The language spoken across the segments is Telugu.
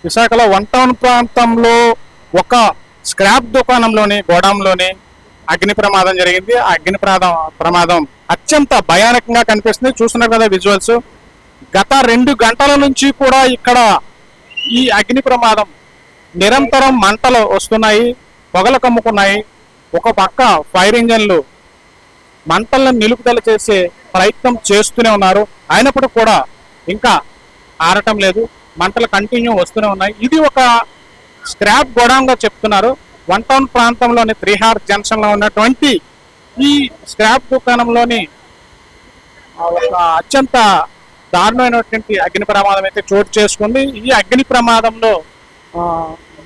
విశాఖలో వన్ టౌన్ ప్రాంతంలో ఒక స్క్రాప్ దుకాణంలోని గోడాంలోని అగ్ని ప్రమాదం జరిగింది. ఆ అగ్ని ప్రమాదం అత్యంత భయానకంగా కనిపిస్తుంది. చూస్తున్నారు కదా విజువల్స్. గత 2 గంటల నుంచి కూడా ఇక్కడ ఈ అగ్ని ప్రమాదం నిరంతరం మంటలు వస్తున్నాయి, పొగలు కమ్ముకున్నాయి. ఒక పక్క ఫైర్ ఇంజన్లు మంటలను నిలుపుదల చేసే ప్రయత్నం చేస్తూనే ఉన్నారు. అయినప్పుడు కూడా ఇంకా ఆరటం లేదు, మంటలు కంటిన్యూ వస్తూనే ఉన్నాయి. ఇది ఒక స్క్రాప్ గోడౌన్గా చెప్తున్నారు. వన్ టౌన్ ప్రాంతంలోని 3R జంక్షన్ లో ఉన్నటువంటి ఈ స్క్రాప్ దుకాణంలోని ఒక అత్యంత దారుణమైనటువంటి అగ్ని ప్రమాదం అయితే చోటు చేసుకుంది. ఈ అగ్ని ప్రమాదంలో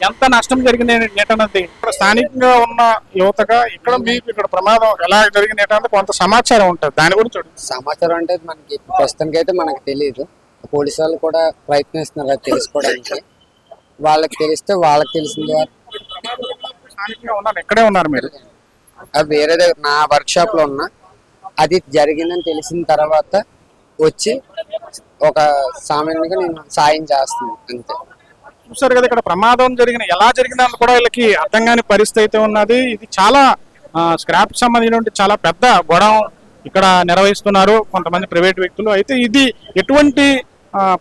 ఎంత నష్టం జరిగింది ఏంటన్నది ఇక్కడ స్థానికంగా ఉన్న యువతగా ఇక్కడ మీకు ఇక్కడ ప్రమాదం ఎలా జరిగింది ఏంటంటే కొంత సమాచారం ఉంటుంది. దాని గురించి సమాచారం అంటే మనకి ప్రస్తుతానికి అయితే మనకు తెలియదు. పోలీసు వాళ్ళు కూడా ప్రయత్నిస్తున్నారు అది తెలుసుకోవడానికి. వాళ్ళకి తెలిస్తే వాళ్ళకి తెలిసింది. ఎక్కడే ఉన్నారు మీరు? వేరే దగ్గర నా వర్క్ షాప్ లో ఉన్నా. అది జరిగిందని తెలిసిన తర్వాత వచ్చి ఒక సామాన్యంగా నేను సాయం చేస్తున్నాను అంతే. చూసారు కదా ఇక్కడ ప్రమాదం ఎలా జరిగిందని కూడా వీళ్ళకి అర్థం కాని పరిస్థితి అయితే ఉన్నది. ఇది చాలా స్క్రాప్ సంబంధించిన చాలా పెద్ద గోడౌన్ ఇక్కడ నిర్వహిస్తున్నారు కొంతమంది ప్రైవేట్ వ్యక్తులు. అయితే ఇది ఎటువంటి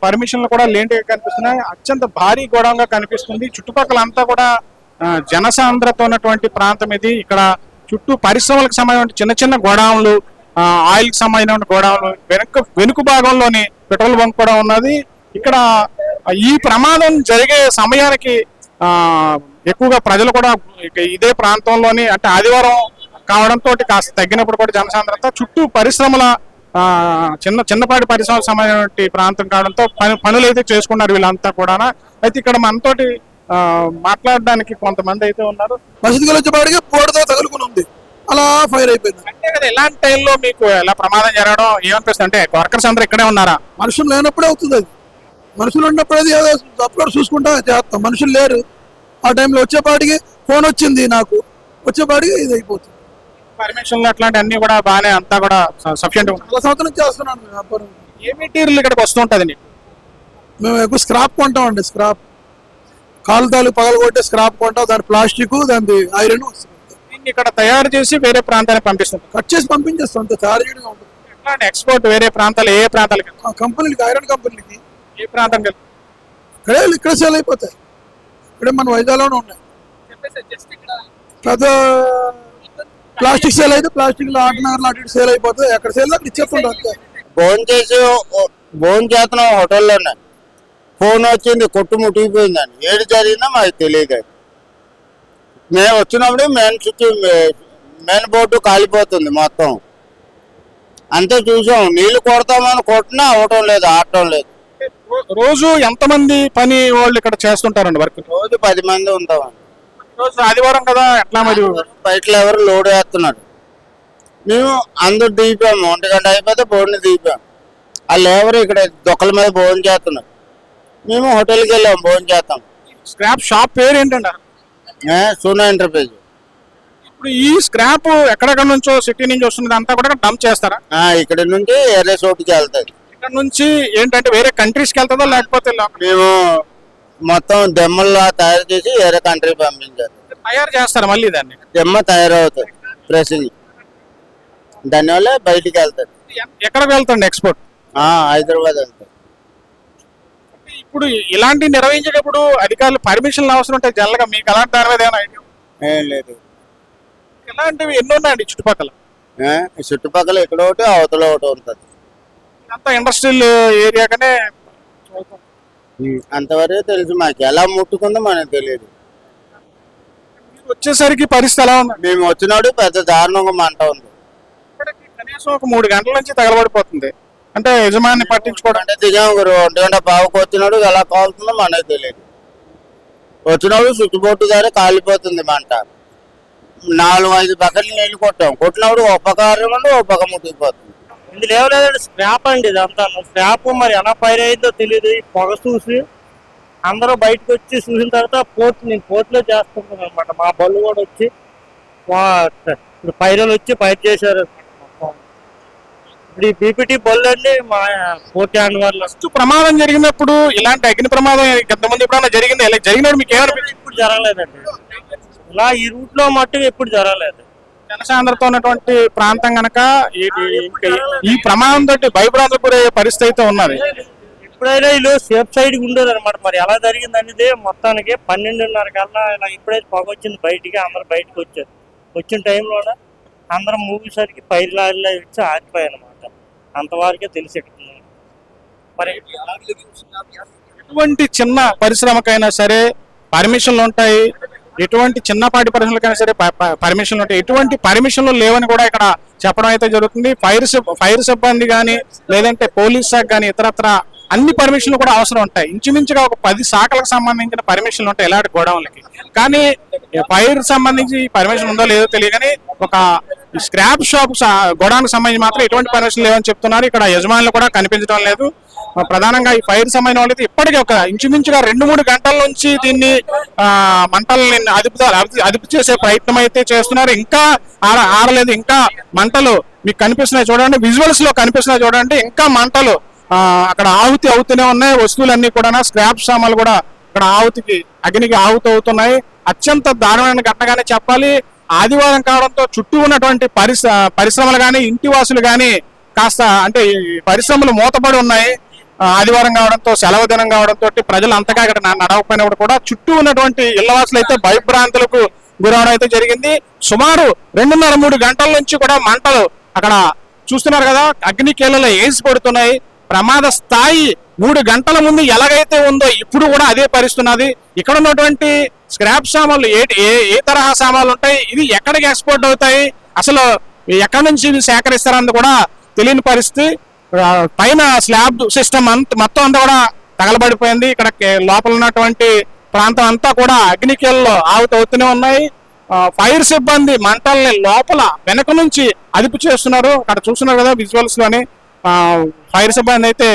పర్మిషన్లు కూడా లేనిగా కనిపిస్తున్నాయి. అత్యంత భారీ గోడౌన్ గా కనిపిస్తుంది. చుట్టుపక్కల అంతా కూడా జనసాంద్రత ఉన్నటువంటి ప్రాంతం ఇది. ఇక్కడ చుట్టూ పరిశ్రమలకు సంబంధించిన చిన్న చిన్న గోడౌన్లు, ఆయిల్ కి సంబంధించిన గోడౌన్లు, వెనుక భాగంలోని పెట్రోల్ బంక్ కూడా ఉన్నది. ఇక్కడ ఈ ప్రమాదం జరిగే సమయానికి ఎక్కువగా ప్రజలు కూడా ఇదే ప్రాంతంలోని అంటే ఆదివారం కావడంతో కాస్త తగ్గినప్పుడు కూడా జనసాంద్రత చుట్టూ పరిశ్రమల చిన్నపాటి పరిశ్రమలకు సంబంధించిన ప్రాంతం కావడంతో పనులు అయితే చేసుకున్నారు వీళ్ళంతా కూడా. అయితే ఇక్కడ మనతోటి మాట్లాడడానికి కొంతమంది అయితే ఉన్నారు. మసీదుకి వచ్చేపాటికి పోటుతో తగులుకుని ఉంది, అలా ఫైర్ అయిపోయింది. అంటే కదా ఇలాంటి టైంలో మీకు ఎలా ప్రమాదం జరగడం ఏమనిపిస్తుంది? అంటే వర్కర్స్ అందరూ ఇక్కడే ఉన్నారా? మనుషులు లేనప్పుడే అవుతుంది అది. మనుషులు ఉన్నప్పుడు అది ఏదో అప్లోడ్ చూసుకుంటా చేస్తాం. మనుషులు లేరు ఆ టైంలో. వచ్చేపాటికి ఫోన్ వచ్చింది నాకు, వచ్చేపాటికి ఇది అయిపోతుంది. పర్మిషన్లు అట్లాంటి అన్ని కూడా బాగానే అంతా కూడా సఫిషియెంట్ చాలా సంవత్సరం చేస్తున్నాను వ్యాపారం. ఏ మెటీరియల్ ఇక్కడికి వస్తుంటది? మేము ఎక్కువ స్క్రాప్ కొంటామండి. స్క్రాప్ కాలుతాలు పగలగొట్టే స్క్రాప్ కొంటాం. దాని ప్లాస్టిక్, దాని ఐరన్ వస్తుంది. ఇక్కడ తయారు చేసి వేరే ప్రాంతానికి పంపిస్తుంది, కట్ చేసి పంపించేస్తాం. అంతే తయారు చేయడం ఉంటుంది. ఎక్స్పోర్ట్ వేరే ప్రాంతాలు ఏ ప్రాంతాలకి? కంపెనీలకి, ఐరన్ కంపెనీలకి. ఏ ప్రాంతానికి? ఇక్కడ సేల్ అయిపోతాయి. ఇక్కడే మన వైజాగ్లోనే ఉన్నాయి. పెద్ద ప్లాస్టిక్ సేల్ అయితే ప్లాస్టిక్ లో ఆటనగర్ లాంటి సేల్ అయిపోతుంది. ఎక్కడ సేల్ అక్కడ ఇచ్చేస్తుంటాం అంతే. భోజనం చేస్తున్నాం హోటల్లోనే. ఫోన్ వచ్చింది, కొట్టు ముట్టిపోయిందని. ఏడు జరిగిందో మాకు తెలియదు. మేము వచ్చినప్పుడు మెయిన్ బోర్డు కాలిపోతుంది మొత్తం. అంతే చూసాం. నీళ్లు కొడతామని కొట్టినా అవటం లేదు, ఆడటం లేదు. రోజు ఎంతమంది పని వాళ్ళు ఇక్కడ చేస్తుంటారండి వర్క్? రోజు 10 మంది ఉంటామండి. రోజు ఆదివారం కదా, ఎట్లా మరి? బయటలో ఎవరు లోడ్ వేస్తున్నారు. మేము అందరు దిగిపోయాము. 1 గంట అయిపోతే బోర్డుని దిగిపోయాము. వాళ్ళు ఎవరు ఇక్కడ దొక్కల మీద భోజనం చేస్తున్నారు. మేము హోటల్కి వెళ్ళాము, భోజనం చేస్తాం. స్క్రాప్ షాప్ పేరు ఏంటండి? సోనా ఎంటర్ప్రైజ్. ఇప్పుడు ఈ స్క్రాప్ ఎక్కడెక్కడ నుంచో సిటీ నుంచి వస్తుంది అంతా కూడా డంప్ చేస్తారా? ఇక్కడ నుంచి ఎర్ర చోటుకి వెళ్తాయి. ఇక్కడ నుంచి ఏంటంటే వేరే కంట్రీస్కి వెళ్తుందా లేకపోతే? మేము మొత్తం దెమ్మల్లో తయారు చేసి వేరే కంట్రీ పంపించారు. తయారు చేస్తారు మళ్ళీ దాన్ని? దెమ్మ తయారవుతుంది ప్రెసింగ్. దానివల్ల బయటికి వెళ్తారు. ఎక్కడికి వెళ్తుంది ఎక్స్పోర్ట్? హైదరాబాద్ వెళ్తారు. ఇప్పుడు ఇలాంటి నిర్వహించేటప్పుడు అధికారులు పర్మిషన్లు అవసరం ఉంటాయి జనరల్గా. మీకు అలాంటి దాని మీద ఏమైనా ఐడియా? ఏం లేదు. ఇలాంటివి ఎన్ని ఉన్నాయండి చుట్టుపక్కల? చుట్టుపక్కల ఇక్కడ ఒకటి, అవతల ఒకటి ఉంటుంది. అంతా ఇండస్ట్రియల్ ఏరియాగానే అంతవరకు తెలుసు. మాకు ఎలా ముట్టుకుందో మనకు తెలియదు. వచ్చేసరికి పరిస్థితి ఎలా ఉంది? మేము వచ్చినప్పుడు పెద్ద దారుణంగా మంట ఉంది. కనీసం ఒక 3 గంటల నుంచి తగలబడిపోతుంది. అంటే యజమాని పట్టించుకోవడం అంటే దిగాం. 1 గంట బావుకు వచ్చినాడు, ఎలా కాలుతుందో మనకు తెలియదు. వచ్చినప్పుడు స్విచ్ బోర్డు ద్వారా కాలిపోతుంది మంట. 4-5 బకెట్లు నీళ్లు కొట్టినప్పుడు ఒక పక్క ఆరమంటే ఒక పక్క ముట్టిపోతుంది. ఇందులో ఏమలేదండి, స్క్రాప్ అండి ఇదంతా. స్క్రాప్ మరి ఎలా ఫైర్ అయిందో తెలియదు. ఈ పొగ చూసి అందరూ బయటకు వచ్చి చూసిన తర్వాత నేను పోర్ట్లో చేస్తున్నాను అనమాట. మా బళ్ళు కూడా వచ్చి ఫైర్ వచ్చి ఫైర్ చేశారు. ఇప్పుడు ఈ పీపీటీ బళ్ళు అండి మా పోటీ హ్యాండ్ వల్ల ఫస్ట్ ప్రమాదం జరిగినప్పుడు ఇలాంటి అగ్ని ప్రమాదం ఇంతకుముందు ఎప్పుడైనా జరిగింది? ఇలా జరిగినప్పుడు మీకు ఏమనిపించింది? ఇప్పుడు జరగలేదండి. ఇలా ఈ రూట్ లో మట్టుకు ఎప్పుడు జరగలేదు. జనసాంద్రత ఉన్నటువంటి ప్రాంతం కనుక ఈ ప్రమాదం తోటి భయభ్రాంతులకు గురయ్యే పరిస్థితి అయితే ఉన్నది. ఇప్పుడైనా వీళ్ళు సేఫ్ సైడ్ ఉండేది అనమాట. మరి ఎలా జరిగింది అనేది మొత్తానికి 12:30 కల్లా ఇలా ఇప్పుడైతే పొగ వచ్చింది బయటికి, అందరు బయటకు వచ్చారు. వచ్చిన టైంలోనే అందరం మూగేసరికి ఫైర్ లారీలో వచ్చి ఆగిపోయాయి అనమాట. అంతవరకే తెలిసి మరి ఎటువంటి చిన్న పరిశ్రమకైనా సరే పర్మిషన్లు ఉంటాయి, ఎటువంటి చిన్నపాటి పరిశ్రమలకైనా సరే పర్మిషన్లు ఉంటాయి. ఎటువంటి పర్మిషన్లు లేవని కూడా ఇక్కడ చెప్పడం అయితే జరుగుతుంది. ఫైర్ సిబ్బంది కానీ లేదంటే పోలీస్ శాఖ కానీ ఇతరత్ర అన్ని పర్మిషన్లు కూడా అవసరం ఉంటాయి. ఇంచుమించుగా ఒక 10 శాఖలకు సంబంధించిన పర్మిషన్లు ఉంటాయి ఇలాంటి గోడౌన్లకి. కానీ ఫైర్ సంబంధించి పర్మిషన్ ఉందో లేదో తెలియని ఒక స్క్రాప్ షాప్ గోడౌన్కి సంబంధించి మాత్రం ఎటువంటి పర్మిషన్ లేవని చెప్తున్నారు. ఇక్కడ యజమానులు కూడా కనిపించడం లేదు. ప్రధానంగా ఈ ఫైర్ సంబంధించిన వాళ్ళైతే ఇప్పటికీ ఒక ఇంచుమించుగా 2-3 గంటల నుంచి దీన్ని మంటల్ని అదుపు చేసే ప్రయత్నం అయితే చేస్తున్నారు. ఇంకా ఆరలేదు. ఇంకా మంటలు మీకు కనిపిస్తున్నాయి చూడండి, విజువల్స్ లో కనిపిస్తున్నాయి చూడండి. ఇంకా మంటలు అక్కడ ఆహుతి అవుతూనే ఉన్నాయి. వస్తువులన్నీ కూడా స్క్రాప్ సామాన్లు కూడా అక్కడ అగ్నికి ఆహుతి అవుతున్నాయి. అత్యంత దారుణమైన ఘటనగానే చెప్పాలి. ఆదివారం కావడంతో చుట్టూ ఉన్నటువంటి పరిశ్రమలు కానీ ఇంటి వాసులు కానీ కాస్త అంటే పరిశ్రమలు మూతపడి ఉన్నాయి. ఆదివారం కావడంతో సెలవు దినం కావడంతో ప్రజలు అంతగా ఇక్కడ నడవకపోయినప్పుడు కూడా చుట్టూ ఉన్నటువంటి ఇళ్లవాసులు అయితే భయభ్రాంతులకు గురవడం అయితే జరిగింది. సుమారు 2.5-3 గంటల నుంచి కూడా మంటలు అక్కడ చూస్తున్నారు కదా, అగ్ని కేళ్ళలో ఏసి పడుతున్నాయి. ప్రమాద స్థాయి 3 గంటల ముందు ఎలాగైతే ఉందో ఇప్పుడు కూడా అదే పరిస్థితున్నది. ఇక్కడ ఉన్నటువంటి స్క్రాప్ సామాన్లు ఏ తరహా సామాన్లు ఉంటాయి, ఇది ఎక్కడికి ఎక్స్పోర్ట్ అవుతాయి, అసలు ఎక్కడి నుంచి ఇది సేకరిస్తారన్నది కూడా తెలియని పరిస్థితి. పైన స్లాబ్ సిస్టమ్ మొత్తం అంతా కూడా తగలబడిపోయింది. ఇక్కడ లోపల ఉన్నటువంటి ప్రాంతం అంతా కూడా అగ్నికేళ్ళలో ఆహుతి అవుతూనే ఉన్నాయి. ఫైర్ సిబ్బంది మంటల్ని లోపల వెనక నుంచి అదుపు చేస్తున్నారు. అక్కడ చూస్తున్నారు కదా విజువల్స్ లోని. ఫైర్ సిబ్బంది అయితే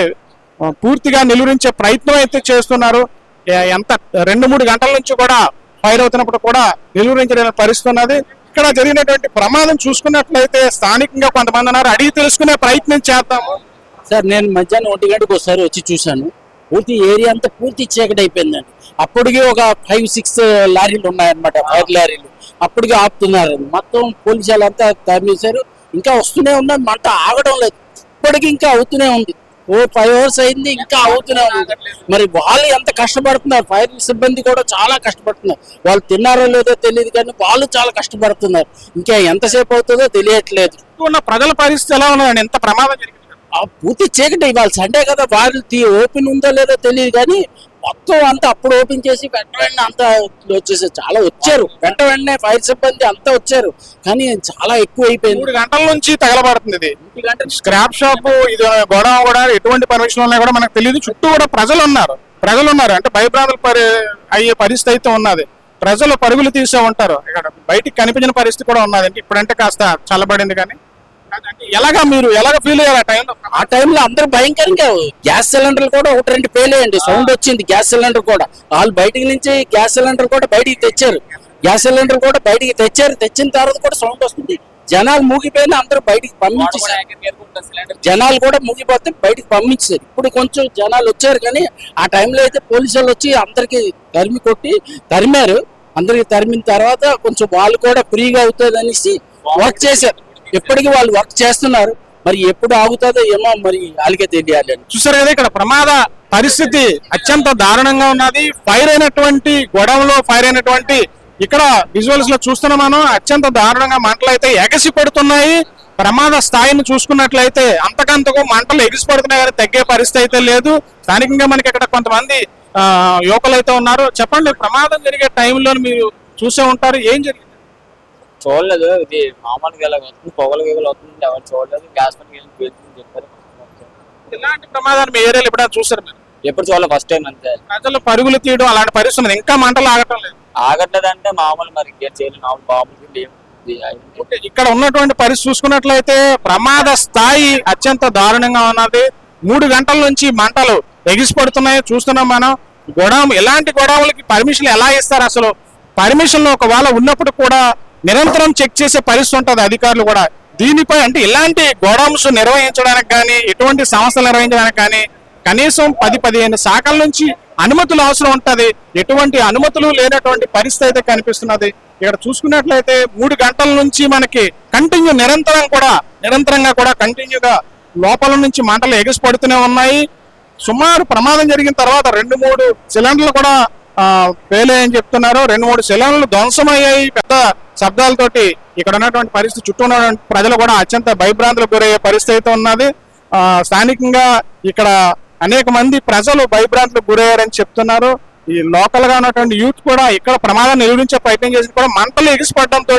పూర్తిగా నిలువరించే ప్రయత్నం అయితే చేస్తున్నారు. ఎంత 2-3 గంటల నుంచి కూడా ఫైర్ అవుతున్నప్పుడు కూడా నిలువరించే పరిస్థితి ఉన్నది. ఇక్కడ జరిగినటువంటి ప్రమాదం చూసుకున్నట్లయితే స్థానికంగా కొంతమంది ఉన్నారు, అడిగి తెలుసుకునే ప్రయత్నం చేద్దాము. సార్ నేను మధ్యాహ్నం 1 గంటకు ఒకసారి వచ్చి చూశాను. పూర్తి ఏరియా అంతా పూర్తి చీకటి అయిపోయిందండి. అప్పటికే ఒక 5-6 లారీలు ఉన్నాయన్నమాట, ఫైర్ లారీలు. అప్పటికే ఆపుతున్నారు. మొత్తం పోలీసులు అంతా తరిమేశారు. ఇంకా వస్తూనే ఉన్నది, మంట ఆగడం లేదు. ఇప్పటికి ఇంకా అవుతూనే ఉంది. 5 hours అయింది, ఇంకా అవుతూనే ఉంది. మరి వాళ్ళు ఎంత కష్టపడుతున్నారు, ఫైర్ సిబ్బంది కూడా చాలా కష్టపడుతున్నారు. వాళ్ళు తిన్నారో లేదో తెలియదు కానీ వాళ్ళు చాలా కష్టపడుతున్నారు. ఇంకా ఎంతసేపు అవుతుందో తెలియట్లేదు. ఉన్న ప్రజల పరిస్థితి ఎలా ఉన్నదండి? ఎంత ప్రమాదం జరిగింది? పూర్తి చీకటి. ఇవాళ సండే కదా, వాళ్ళు ఓపెన్ ఉందో లేదో తెలియదు కానీ మొత్తం అంతా అప్పుడు ఓపెన్ చేసి వెంటనే అంతా వచ్చేసి చాలా వచ్చారు. వెంటనే ఫైర్ సిబ్బంది అంతా వచ్చారు కానీ చాలా ఎక్కువ అయిపోయింది. 3 గంటల నుంచి తగలబడుతుంది ఇది. స్క్రాప్ షాప్ ఇది గోడౌన్ కూడా ఎటువంటి పర్మిషన్ ఉన్నాయి కూడా మనకు తెలియదు. చుట్టూ కూడా ప్రజలు ఉన్నారు అంటే భయభ్రాంతులు అయ్యే పరిస్థితి అయితే ఉన్నది. ప్రజలు పరుగులు తీసే ఉంటారు. ఇక్కడ బయటికి కనిపించిన పరిస్థితి కూడా ఉన్నది. అంటే ఇప్పుడంటే కాస్త చల్లబడింది కానీ మీరు ఎలాగ ఫీల్ అయ్యారు ఆ టైంలో అందరూ భయంకరంగా గ్యాస్ సిలిండర్లు కూడా 1-2 పేలేయండి. సౌండ్ వచ్చింది. గ్యాస్ సిలిండర్ కూడా వాళ్ళు బయటికి నుంచి గ్యాస్ సిలిండర్ కూడా బయటికి తెచ్చారు. తెచ్చిన తర్వాత కూడా సౌండ్ వస్తుంది. జనాలు మూగిపోయినా అందరూ బయటికి పంపించేసారు. జనాలు కూడా మూగిపోతే బయటికి పంపించారు. ఇప్పుడు కొంచెం జనాలు వచ్చారు కానీ ఆ టైంలో అయితే పోలీసులు వచ్చి అందరికి తరిమారు. అందరికి తరిమిన తర్వాత కొంచెం వాళ్ళు కూడా ఫ్రీగా అవుతుంది అనేసి వర్క్ చేశారు. ఎప్పటికీ వాళ్ళు వర్క్ చేస్తున్నారు. మరి ఎప్పుడు ఆగుతుందో ఏమో మరి వాళ్ళకే తెలియాలి అని. చూసారు కదా, ఇక్కడ ప్రమాద పరిస్థితి అత్యంత దారుణంగా ఉన్నది. ఫైర్ అయినటువంటి గొడవలో ఇక్కడ విజువల్స్ లో చూస్తున్నాం మనం. అత్యంత దారుణంగా మంటలు అయితే ఎగసి పడుతున్నాయి. ప్రమాద స్థాయిని చూసుకున్నట్లయితే అంతకంతకు మంటలు ఎగిసి పడుతున్నాయి కానీ తగ్గే పరిస్థితి అయితే లేదు. స్థానికంగా మనకి ఇక్కడ కొంతమంది యువకులు అయితే ఉన్నారు. చెప్పండి, ప్రమాదం జరిగే టైంలో మీరు చూసే ఉంటారు, ఏం జరిగింది? చూడలేదు. ఇది మామూలుగా ఇలా వస్తుంది, పొగలు గిగలు వస్తుంది, ఎవరు చూడలేదు. గ్యాస్ పట్టుకు చెప్పారు. ఇలాంటి ప్రమాదాలు మీ ఏరియాలో ఎప్పుడైనా చూసారు మీరు? ఎప్పుడు చూడలేదు, ఫస్ట్ టైం అంతే. ప్రజలు పరుగులు తీయడం అలాంటి పరిస్థితి, ఇంకా మంటలు ఆగటం లేదు. ఆగట్లేదు అంటే మామూలు మరి చేయలేదు. మామూలు బాబులకి ఇక్కడ ఉన్నటువంటి పరిస్థితి చూసుకున్నట్లయితే ప్రమాద స్థాయి అత్యంత దారుణంగా ఉన్నది. 3 గంటల నుంచి మంటలు ఎగిసిపడుతున్నాయి చూస్తున్నాం మనం. ఎలాంటి గొడవలకి పర్మిషన్ ఎలా ఇస్తారు? అసలు పర్మిషన్లు ఒకవేళ ఉన్నప్పుడు కూడా నిరంతరం చెక్ చేసే పరిస్థితి ఉంటుంది. అధికారులు కూడా దీనిపై అంటే ఇలాంటి గోడౌన్స్ నిర్వహించడానికి కానీ ఎటువంటి సంస్థలు నిర్వహించడానికి కానీ కనీసం 10-15 శాఖల నుంచి అనుమతులు అవసరం ఉంటది. ఎటువంటి అనుమతులు లేనటువంటి పరిస్థితి అయితే కనిపిస్తున్నది. ఇక్కడ చూసుకున్నట్లయితే 3 గంటల నుంచి మనకి నిరంతరంగా కూడా కంటిన్యూగా లోపల నుంచి మంటలు ఎగిసిపడుతూనే ఉన్నాయి. సుమారు ప్రమాదం జరిగిన తర్వాత 2-3 సిలిండర్లు కూడా పేలాయని చెప్తున్నారు. 2-3 సిలిండర్లు ధ్వంసమయ్యాయి పెద్ద శబ్దాలతోటి. ఇక్కడ ఉన్నటువంటి పరిస్థితి, చుట్టూ ఉన్నటువంటి ప్రజలు కూడా అత్యంత భయభ్రాంతులకు గురయ్యే పరిస్థితి అయితే ఉన్నది. స్థానికంగా ఇక్కడ అనేక మంది ప్రజలు భయభ్రాంతులకు గురయ్యారని చెప్తున్నారు. ఈ లోకల్ గా ఉన్నటువంటి యూత్ కూడా ఇక్కడ ప్రమాదాన్ని నిలువరించే ప్రయత్నం చేసి కూడా మంటలు ఎగిసిపడడంతో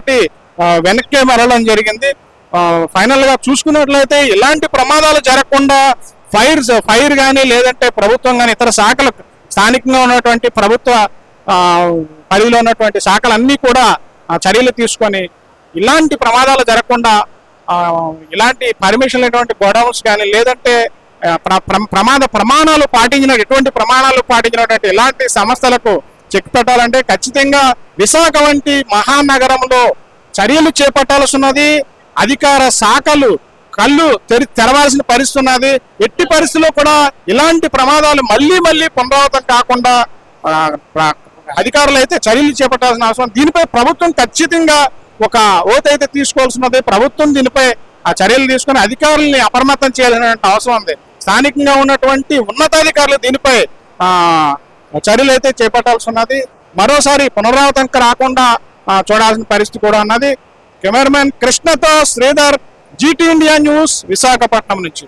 వెనక్కి మరలడం జరిగింది. ఫైనల్ గా చూసుకున్నట్లయితే ఇలాంటి ప్రమాదాలు జరగకుండా ఫైర్ కానీ లేదంటే ప్రభుత్వం కానీ ఇతర శాఖలు స్థానికంగా ఉన్నటువంటి ప్రభుత్వ పరిధిలో ఉన్నటువంటి శాఖలన్నీ కూడా చర్యలు తీసుకొని ఇలాంటి ప్రమాదాలు జరగకుండా ఇలాంటి పర్మిషన్ లేనటువంటి గోడౌన్స్ కానీ లేదంటే ప్రమాణాలు పాటించినటువంటి ఇలాంటి సంస్థలకు చెక్ పెట్టాలంటే ఖచ్చితంగా విశాఖ వంటి మహానగరంలో చర్యలు చేపట్టాల్సి ఉన్నది. అధికార శాఖలు కళ్ళు తెరవాల్సిన పరిస్థితి ఉన్నది. ఎట్టి పరిస్థితుల్లో కూడా ఇలాంటి ప్రమాదాలు మళ్ళీ పునరావృతం కాకుండా అధికారులు అయితే చర్యలు చేపట్టాల్సిన అవసరం. దీనిపై ప్రభుత్వం ఖచ్చితంగా ఒక ఓత అయితే తీసుకోవాల్సినది. ప్రభుత్వం దీనిపై ఆ చర్యలు తీసుకుని అధికారుల్ని అప్రమత్తం చేయాల్సిన అవసరం ఉంది. స్థానికంగా ఉన్నటువంటి ఉన్నతాధికారులు దీనిపై చర్యలు అయితే చేపట్టాల్సి ఉన్నది. మరోసారి పునరావృతం రాకుండా చూడాల్సిన పరిస్థితి కూడా ఉన్నది. కెమెరామెన్ కృష్ణతో Sridhar, GT India news, Visakhapatnam నుంచి.